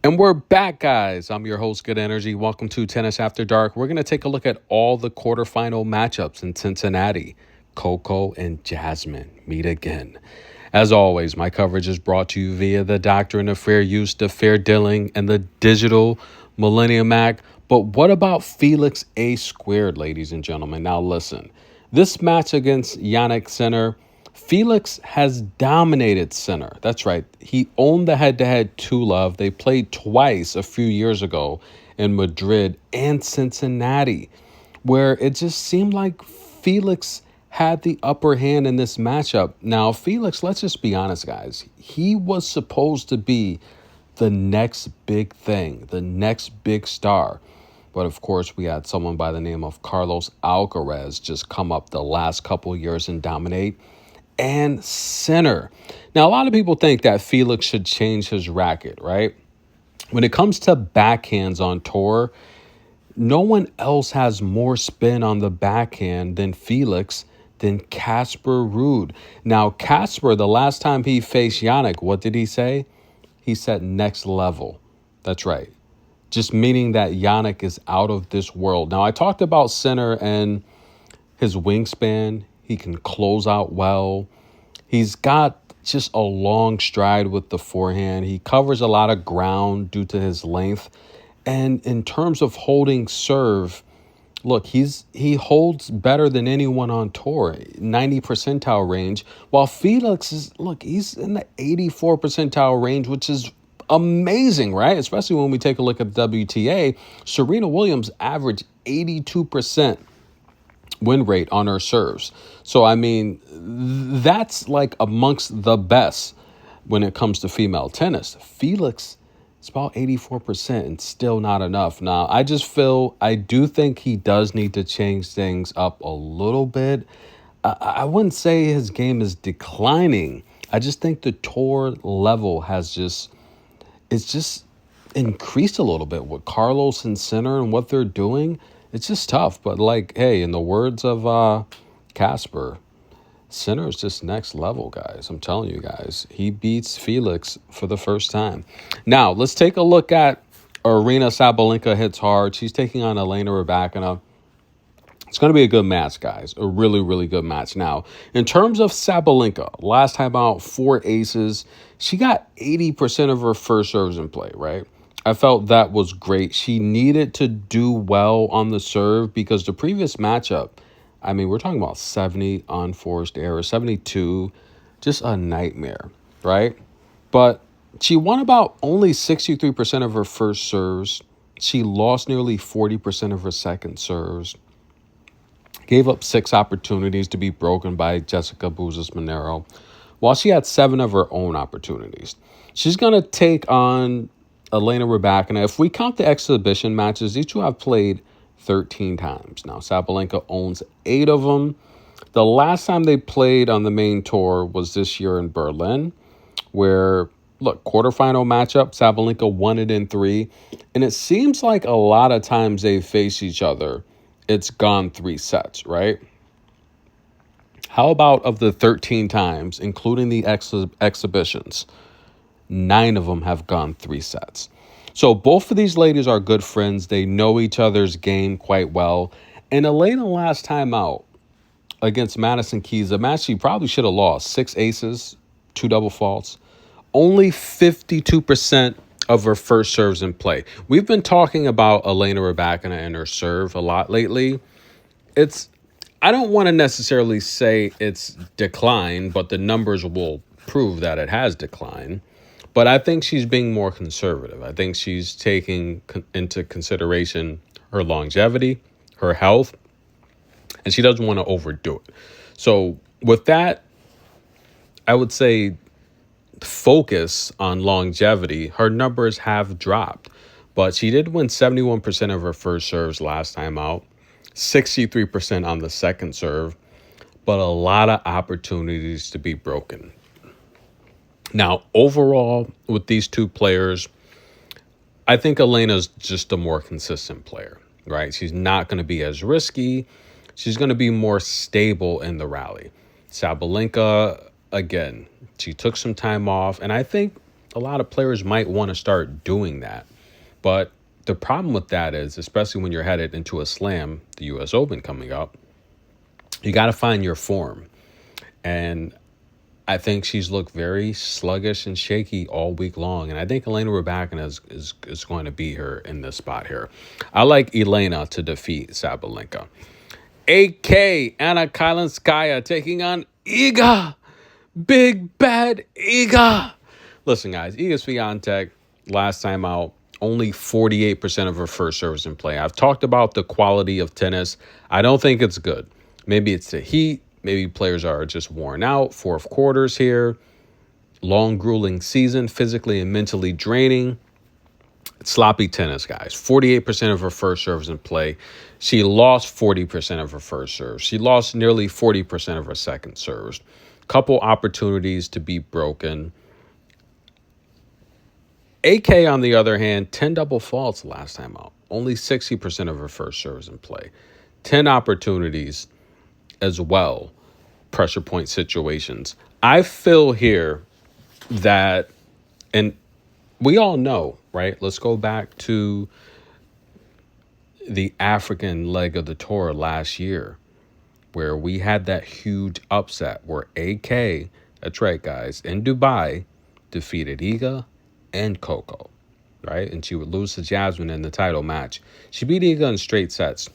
And we're back, guys. I'm your host, Good Energy. Welcome to Tennis After Dark. We're going to take a look at all the quarterfinal matchups in Cincinnati. Coco and Jasmine meet again. As always, my coverage is brought to you via the doctrine of fair use, the fair dealing, and the digital Millennium Act. But what about Felix A squared, ladies and gentlemen? Now listen, this match against Yannick Sinner, Felix has dominated Sinner. That's right. He owned the head-to-head 2-love. They played twice a few years ago in Madrid and Cincinnati, where it just seemed like Felix had the upper hand in this matchup. Now, Felix, let's just be honest, guys. He was supposed to be the next big thing, the next big star. But of course, we had someone by the name of Carlos Alcaraz just come up the last couple years and dominate. And Sinner. Now, a lot of people think that Felix should change his racket, right? When it comes to backhands on tour, no one else has more spin on the backhand than Felix, than Casper Ruud. Now, Casper, the last time he faced Yannick, what did he say? He said next level. That's right. Just meaning that Yannick is out of this world. Now, I talked about Sinner and his wingspan. He can close out well. He's got just a long stride with the forehand. He covers a lot of ground due to his length. And in terms of holding serve, look, he holds better than anyone on tour, 90 percentile range, while Felix he's in the 84 percentile range, which is amazing, right? Especially when we take a look at the WTA. Serena Williams averaged 82% win rate on her serves. So, I mean, that's like amongst the best when it comes to female tennis. Felix is about 84% and still not enough. Now, I do think he does need to change things up a little bit. I wouldn't say his game is declining. I just think the tour level it's just increased a little bit with Carlos and Sinner and what they're doing. It's just tough. But hey, in the words of Casper, Sinner is just next level, guys. I'm telling you guys, he beats Felix for the first time. Now, let's take a look at Aryna Sabalenka hits hard. She's taking on Elena Rybakina. It's going to be a good match, guys. A really, really good match. Now, in terms of Sabalenka, last time out, 4 aces. She got 80% of her first serves in play, right? I felt that was great. She needed to do well on the serve because the previous matchup, I mean, we're talking about 70 unforced errors, 72, just a nightmare, right? But she won about only 63% of her first serves. She lost nearly 40% of her second serves. Gave up 6 opportunities to be broken by Jessica Buzas-Monero, while she had 7 of her own opportunities. She's going to take on Elena Rybakina. If we count the exhibition matches, these two have played 13 times. Now, Sabalenka owns 8 of them. The last time they played on the main tour was this year in Berlin, where, look, quarterfinal matchup, Sabalenka won it in 3. And it seems like a lot of times they face each other, it's gone 3 sets, right? How about of the 13 times, including the exhibitions, 9 of them have gone 3 sets. So both of these ladies are good friends. They know each other's game quite well. And Elena last time out against Madison Keys, a match she probably should have lost. 6 aces, 2 double faults. Only 52% of her first serves in play. We've been talking about Elena Rybakina and her serve a lot lately. I don't want to necessarily say it's declined, but the numbers will prove that it has declined. But I think she's being more conservative. I think she's taking into consideration her longevity, her health, and she doesn't want to overdo it. So with that, I would say focus on longevity. Her numbers have dropped, but she did win 71% of her first serves last time out, 63% on the second serve, but a lot of opportunities to be broken. Now, overall, with these two players, I think Elena's just a more consistent player, right? She's not going to be as risky. She's going to be more stable in the rally. Sabalenka, again, she took some time off, and I think a lot of players might want to start doing that. But the problem with that is, especially when you're headed into a slam, the U.S. Open coming up, you got to find your form. And I think she's looked very sluggish and shaky all week long. And I think Elena Rybakina is going to beat her in this spot here. I like Elena to defeat Sabalenka. AK, Anna Kalinskaya taking on Iga. Big bad Iga. Listen, guys, Iga Swiatek, last time out, only 48% of her first serves in play. I've talked about the quality of tennis. I don't think it's good. Maybe it's the heat. Maybe players are just worn out. Fourth quarters here. Long, grueling season, physically and mentally draining. It's sloppy tennis, guys. 48% of her first serves in play. She lost 40% of her first serves. She lost nearly 40% of her second serves. Couple opportunities to be broken. AK, on the other hand, 10 double faults last time out. Only 60% of her first serves in play. 10 opportunities as well. Pressure point situations. I feel here that, and we all know, right? Let's go back to the African leg of the tour last year, where we had that huge upset where AK, that's right, guys, in Dubai, defeated Iga and Coco, right? And she would lose to Jasmine in the title match. She beat Iga in straight sets.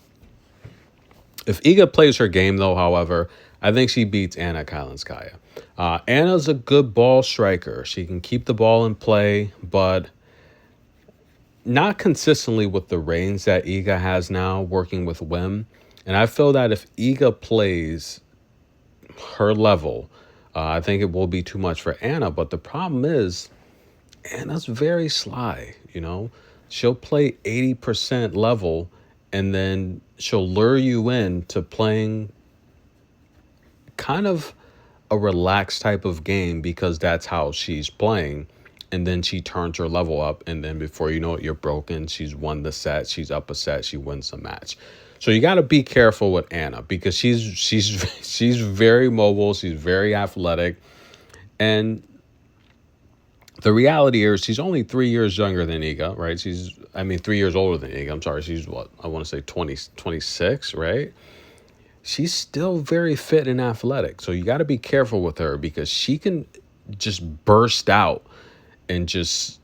If Iga plays her game, though, however, I think she beats Anna Kalinskaya. Anna's a good ball striker. She can keep the ball in play, but not consistently with the range that Iga has now working with Wim. And I feel that if Iga plays her level, I think it will be too much for Anna. But the problem is, Anna's very sly, you know. She'll play 80% level, and then she'll lure you in to playing kind of a relaxed type of game because that's how she's playing. And then she turns her level up, and then before you know it, you're broken. She's won the set. She's up a set. She wins the match. So you got to be careful with Anna because she's very mobile. She's very athletic. And the reality is she's only 3 years younger than Iga, right? 3 years older than Iga. I'm sorry. She's what? I want to say 26, right? She's still very fit and athletic. So you got to be careful with her because she can just burst out and just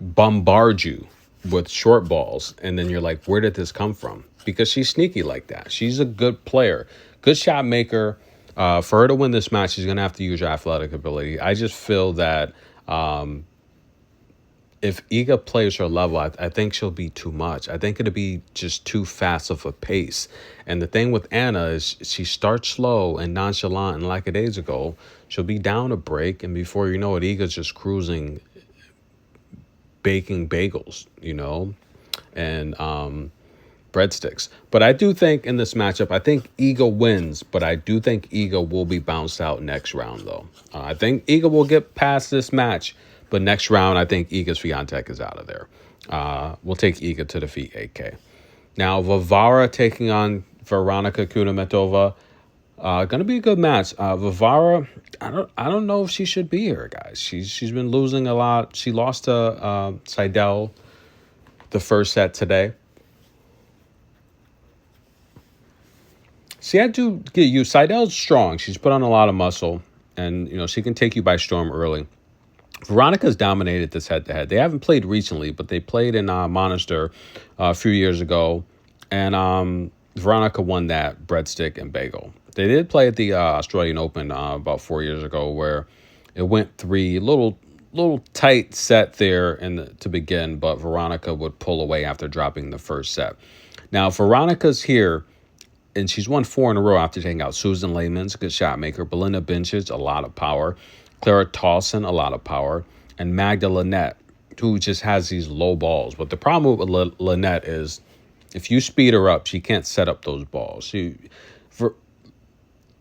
bombard you with short balls. And then you're like, where did this come from? Because she's sneaky like that. She's a good player, good shot maker. For her to win this match, she's going to have to use her athletic ability. I just feel that if Iga plays her level, I think she'll be too much. I think it'll be just too fast of a pace. And the thing with Anna is she starts slow and nonchalant, and lackadaisical. She'll be down a break, and before you know it, Iga's just cruising, baking bagels, you know, and breadsticks. But I do think in this matchup, I think Iga wins, but I do think Iga will be bounced out next round, though. I think Iga will get past this match, but next round, I think Iga Swiatek is out of there. We'll take Iga to defeat AK. Now, Varvara taking on Veronika Kudermetova. Going to be a good match. Varvara, I don't know if she should be here, guys. She's been losing a lot. She lost to Seidel the first set today. See, I do get you. Seidel's strong. She's put on a lot of muscle, and you know she can take you by storm early. Veronica's dominated this head-to-head. They haven't played recently, but they played in Monster a few years ago, and Veronica won that breadstick and bagel. They did play at the Australian Open about 4 years ago, where it went three, little tight set there to begin, but Veronica would pull away after dropping the first set. Now Veronica's here, and she's won 4 in a row after taking out Susan Lehman's, a good shot maker, Belinda Bencic, a lot of power, Clara Tauson, a lot of power, and Magda Linette, who just has these low balls. But the problem with Linette is if you speed her up, she can't set up those balls.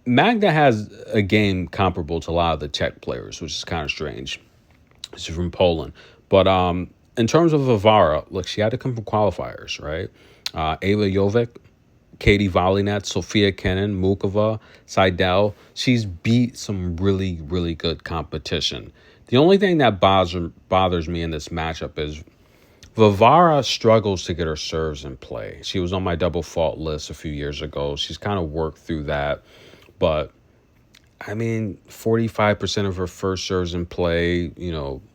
Magda has a game comparable to a lot of the Czech players, which is kind of strange. She's from Poland. But in terms of Varvara, look, she had to come from qualifiers, right? Ava Jovic, Katie Valinet, Sofia Kenin, Mukova, Seidel. She's beat some really, really good competition. The only thing that bothers me in this matchup is Varvara struggles to get her serves in play. She was on my double fault list a few years ago. She's kind of worked through that. But, I mean, 45% of her first serves in play,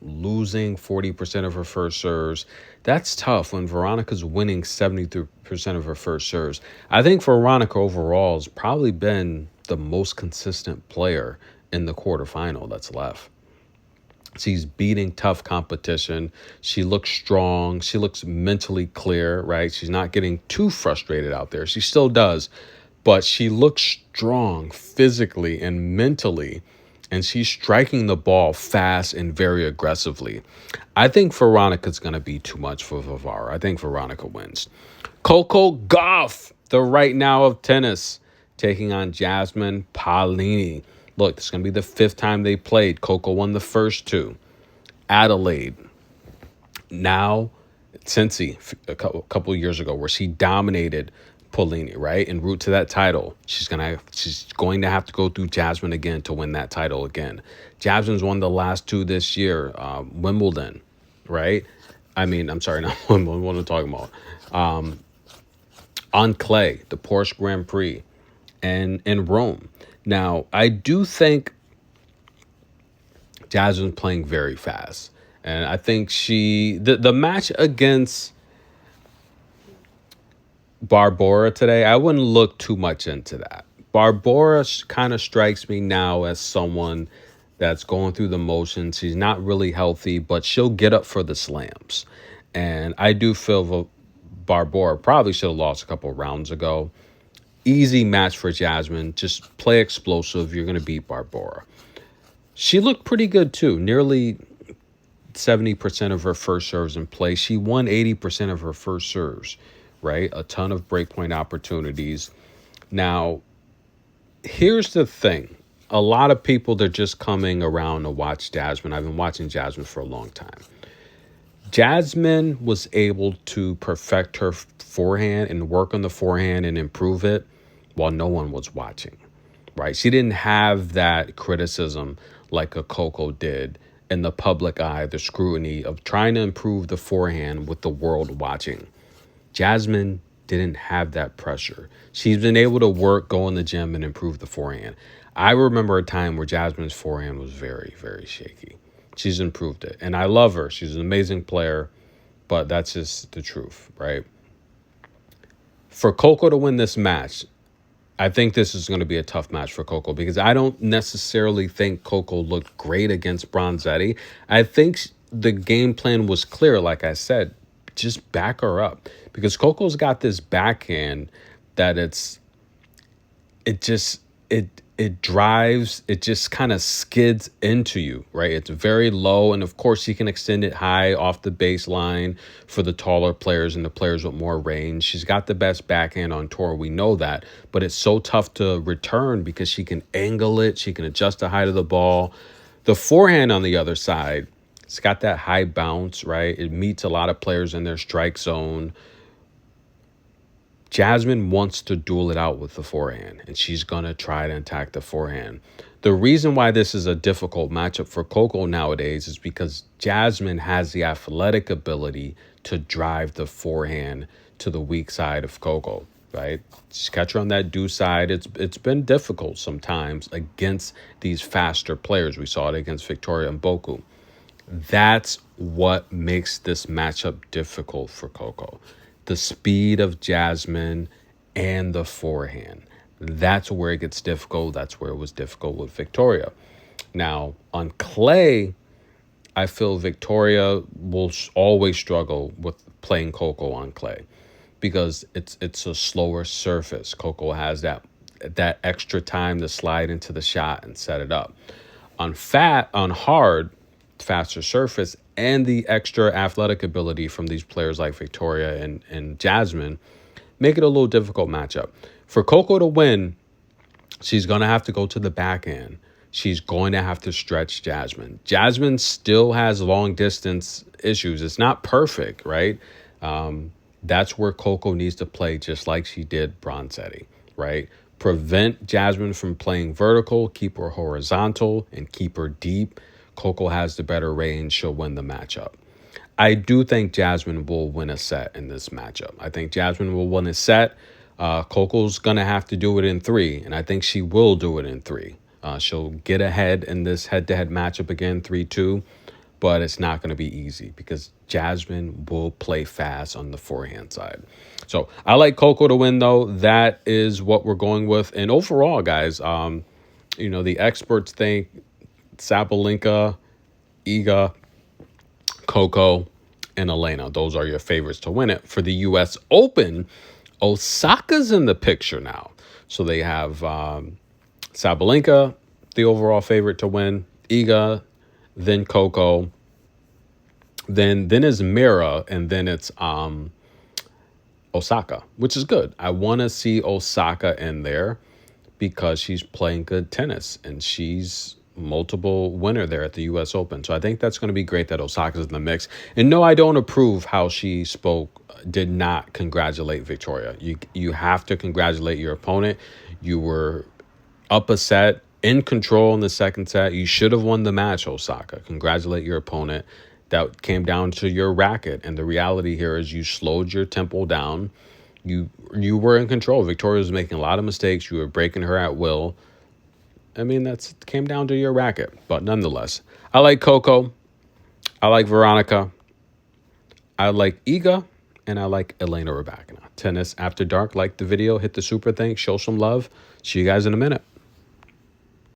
losing 40% of her first serves. That's tough when Veronica's winning 73% of her first serves. I think Veronica overall has probably been the most consistent player in the quarterfinal that's left. She's beating tough competition. She looks strong. She looks mentally clear, right? She's not getting too frustrated out there. She still does, but she looks strong physically and mentally, and she's striking the ball fast and very aggressively. I think Veronica's going to be too much for Varvara. I think Veronica wins. Coco Gauff, the right now of tennis, taking on Jasmine Paolini. Look, this is going to be the fifth time they played. Coco won the first two. Adelaide. Now, Cincy, a couple years ago, where she dominated Paolini, right? En route to that title. She's going to have to go through Jasmine again to win that title again. Jasmine's won the last two this year. Wimbledon, right? I'm sorry, not Wimbledon. What am I talking about? On clay, the Porsche Grand Prix, and in Rome. Now, I do think Jasmine's playing very fast. And I think the match against Barbora today, I wouldn't look too much into that. Barbora kind of strikes me now as someone that's going through the motions. She's not really healthy, but she'll get up for the slams. And I do feel Barbora probably should have lost a couple rounds ago. Easy match for Jasmine. Just play explosive. You're going to beat Barbora. She looked pretty good, too. Nearly 70% of her first serves in play. She won 80% of her first serves, right? A ton of breakpoint opportunities. Now, here's the thing. A lot of people, they're just coming around to watch Jasmine. I've been watching Jasmine for a long time. Jasmine was able to perfect her forehand and work on the forehand and improve it while no one was watching, right? She didn't have that criticism like a Coco did in the public eye, the scrutiny of trying to improve the forehand with the world watching. Jasmine didn't have that pressure. She's been able to work, go in the gym, and improve the forehand. I remember a time where Jasmine's forehand was very, very shaky. She's improved it, and I love her. She's an amazing player, but that's just the truth, right? For Coco to win this match, I think this is going to be a tough match for Coco because I don't necessarily think Coco looked great against Bronzetti. I think the game plan was clear, like I said. Just back her up because Coco's got this backhand that it drives, it just kind of skids into you, right? It's very low, and of course you can extend it high off the baseline for the taller players and the players with more range. She's got the best backhand on tour, we know that, but it's so tough to return because she can angle it, she can adjust the height of the ball. The forehand on the other side, it's got that high bounce, right? It meets a lot of players in their strike zone. Jasmine wants to duel it out with the forehand, and she's going to try to attack the forehand. The reason why this is a difficult matchup for Coco nowadays is because Jasmine has the athletic ability to drive the forehand to the weak side of Coco, right? Just catch her on that deuce side. It's been difficult sometimes against these faster players. We saw it against Victoria and Boku. That's what makes this matchup difficult for Coco. The speed of Jasmine and the forehand. That's where it gets difficult. That's where it was difficult with Victoria. Now, on clay, I feel Victoria will always struggle with playing Coco on clay because it's a slower surface. Coco has that extra time to slide into the shot and set it up. On hard, faster surface, and the extra athletic ability from these players like Victoria and Jasmine make it a little difficult matchup. For Coco to win, she's going to have to go to the backhand. She's going to have to stretch Jasmine. Jasmine still has long distance issues. It's not perfect, right? That's where Coco needs to play just like she did Bronzetti, right? Prevent Jasmine from playing vertical, keep her horizontal, and keep her deep. Coco has the better range. She'll win the matchup. I do think Jasmine will win a set in this matchup. I think Jasmine will win a set. Coco's going to have to do it in 3, and I think she will do it in 3. She'll get ahead in this head-to-head matchup again, 3-2, but it's not going to be easy because Jasmine will play fast on the forehand side. So I like Coco to win, though. That is what we're going with. And overall, guys, the experts think Sabalenka, Iga, Coco, and Elena. Those are your favorites to win it. For the U.S. Open, Osaka's in the picture now. So they have Sabalenka, the overall favorite to win, Iga, then Coco, then is Mira, and then it's Osaka, which is good. I want to see Osaka in there because she's playing good tennis and she's multiple winner there at the U.S. Open. So I think that's going to be great that Osaka's in the mix. And no, I don't approve how she did not congratulate Victoria. You have to congratulate your opponent. You were up a set, in control in the second set. You should have won the match, Osaka. Congratulate your opponent. That came down to your racket. And the reality here is you slowed your tempo down. You were in control. Victoria was making a lot of mistakes. You were breaking her at will. I mean, that came down to your racket. But nonetheless, I like Coco. I like Veronica. I like Iga. And I like Elena Rybakina. Tennis After Dark. Like the video. Hit the super thing. Show some love. See you guys in a minute.